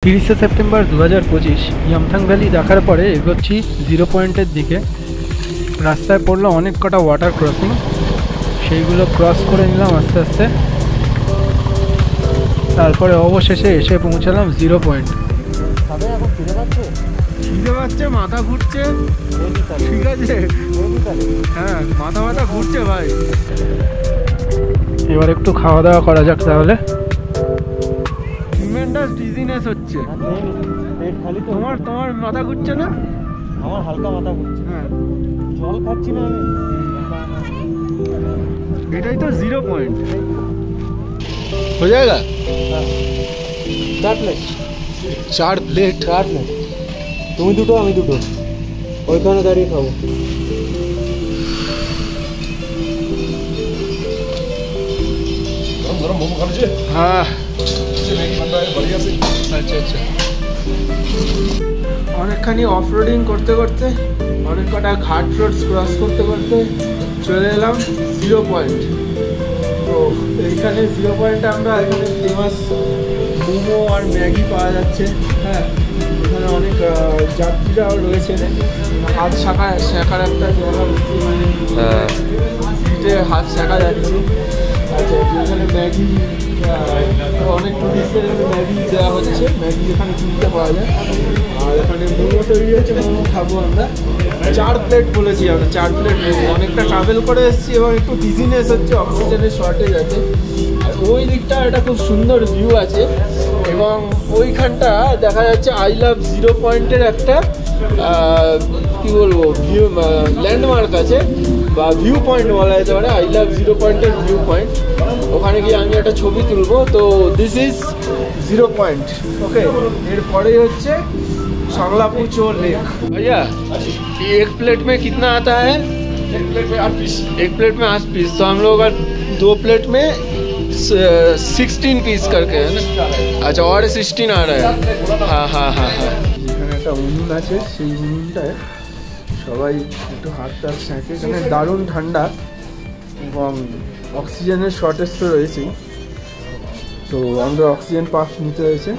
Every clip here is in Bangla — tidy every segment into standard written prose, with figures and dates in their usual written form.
30শে সেপ্টেম্বর 2025 ইয়ামথাং ভ্যালি দেখার পরে এগোচ্ছি জিরো পয়েন্টের দিকে। রাস্তায় পড়লো অনেক কটা ওয়াটার ক্রসিং, সেইগুলো ক্রস করে নিলাম আস্তে আস্তে। তারপরে অবশেষে এসে পৌঁছালাম জিরো পয়েন্ট। খিদে পাচ্ছে, মাথা ঘুরছে, ঠিক আছে, হ্যাঁ মাথা ঘুরছে ভাই। এবার একটু খাওয়া দাওয়া করা যাক তাহলে। ট্রিমেন্ডাস ডিজিনেস হচ্ছে। তোমার মাথা ঘুরছে না? আমার হালকা মাথা ঘুরছে। হ্যাঁ, জল খাচ্ছি না আমি। এটাই তো জিরো পয়েন্ট। हो जाएगा 4 প্লেট। 4 প্লেট। তুমি দুটো আমি দুটো, ওইখানে দাঁড়িয়ে খাবো। गरम मोमो खा लीजिए। हाँ मैगी बन रहा है बढ़िया से। আচ্ছা আচ্ছা। অনেকখানি অফ রোডিং করতে করতে, অনেক কটা ঘাট রোড ক্রস করতে করতে চলে এলাম জিরো পয়েন্ট। তো এইখানে জিরো পয়েন্টে আমরা এখানে ফেমাস মোমো আর ম্যাগি পাওয়া যাচ্ছে। হ্যাঁ, এখানে অনেক যাত্রীরাও রয়েছে। হাত শেখার একটা জায়গা, সিটে হাত শেখা যাচ্ছে। আচ্ছা, এখানে ম্যাগি, অনেক টুরিস্টদের ম্যাগি দেওয়া হচ্ছে। ম্যাগি এখানে কিনতে পাওয়া যায়। আর এখানে মোমো তৈরি হচ্ছে, মোমো খাবো আমরা। 4 প্লেট বলেছি আমরা, 4 প্লেট মোমো। অনেকটা ট্রাভেল করে এসেছি এবং একটু ডিজিনেস হচ্ছে, অক্সিজেনের শর্টেজ আছে। আর ওই দিকটা একটা খুব সুন্দর ভিউ আছে এবং ওইখানটা দেখা যাচ্ছে আই লাভ জিরো পয়েন্টের একটা কী বলবো ভিউ ল্যান্ডমার্ক আছে বা ভিউ পয়েন্ট বলা যেতে পারে। আই লাভ জিরো পয়েন্টের ভিউ পয়েন্ট, ওখানে গিয়ে আমি একটা ছবি তুলবো। তো দিস ইজ জিরো পয়েंट। ओके, एरपरेই হচ্ছে সংলাপুচো लेक। भैया एक प्लेट में कितना आता है? एक प्लेट में 8 पीस। एक प्लेट में 8 पीस, तो हम लोग का 2 प्लेट में 16 पीस करके है ना। अच्छा, और 16 आ रहा है। हाँ हाँ हाँ हाँ। এখানে একটা উনুন আছে, সেই উনুনটায় সবাই একটু হাত টাত সেঁকে। এখানে দারুণ ঠান্ডা এবং অক্সিজেনের শর্টেজ তো রয়েছেই। तो আমরা ऑक्सीजन पास নিতে হয়েছে।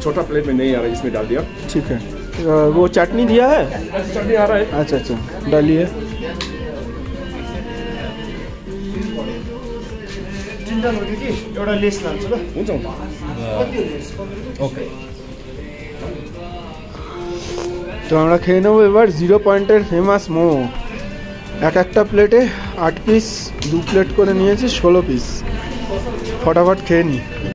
छोटा प्लेट में नहीं आ रहा है, इसमें डाल दिया। ठीक है। वो चटनी दिया है? चटनी आ रहा है। अच्छा अच्छा, डालिए। चिन्ता नगर्नु कि एउटा लेस लान्छु ल। हुन्छ ओके। তো আমরা খেয়ে নেবো এবার জিরো পয়েন্টের ফেমাস মোমো। একটা প্লেটে 8 পিস, 2 প্লেট করে নিয়েছি 16 পিস। ফটাফট খেয়ে নিই।